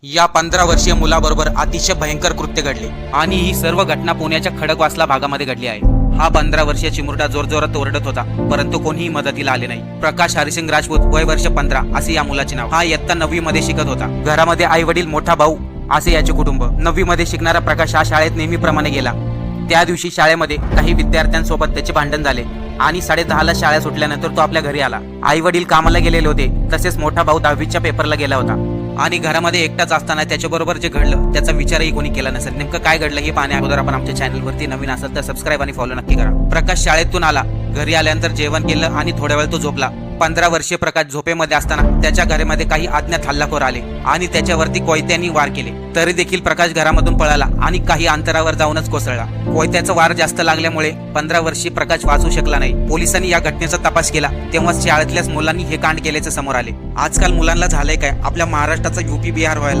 या 15 वर्षीय मुलाबरोबर अतिशय भयंकर कृत्य घडले आणि ही सर्व घटना पुण्याच्या खडकवासला भागामध्ये घडली आहे। हा 15 वर्षीय चिमुरडा जोरजोरात ओरडत होता, परंतु कोणीही मदतीला आले नाही। प्रकाश हरिसिंग राजपूत, वय वर्ष 15 असे या मुलाचे नाव। हा इयत्ता 9वी मध्ये शिकत होता। घरामध्ये आई वडील, मोठा भाऊ असे याचे कुटुंब। 9वी मध्ये शिकणारा प्रकाश हा शाळेत नेहमीप्रमाणे गेला। त्या दिवशी शाळेमध्ये काही विद्यार्थ्यांसोबत त्याचे भांडण झाले आणि 10:30ला शाळा सुटल्यानंतर तो आपल्या घरी आला। आई वडील कामाला गेलेले होते, तसेच मोठा भाऊ 10वीच्या पेपरला गेला होता आणि घरामध्ये एकटाच असताना त्याच्याबरोबर जे घडलं त्याचा विचारही कोणी केला नसेल। नेमकं काय घडलं हे पाहण्या अगोदर आपण आमच्या चॅनलवरती नवीन असाल तर सबस्क्राईब आणि फॉलो नक्की करा। प्रकाश शाळेतून आला, घरी आल्यानंतर जेवण केलं आणि थोड्या वेळ तो झोपला। 15 वर्षीय प्रकाश झोपेमध्ये असताना त्याच्या घरामध्ये काही अज्ञात हल्लाखोर आले आणि त्याच्यावरती कोयत्यांनी वार केले। तरी देखील प्रकाश घरामधून पळाला आणि काही अंतरावर जाऊनच कोसळला। कोयत्याचा वार जास्त लागल्यामुळे 15 वर्षीय प्रकाश वाचू शकला नाही। पोलिसांनी या घटनेचा तपास केला तेव्हा शाळेतल्याच मुलांनी हे कांड केल्याचे समोर आले। आजकाल मुलांना झालंय काय, आपल्या महाराष्ट्राचा यूपी बिहार व्हायला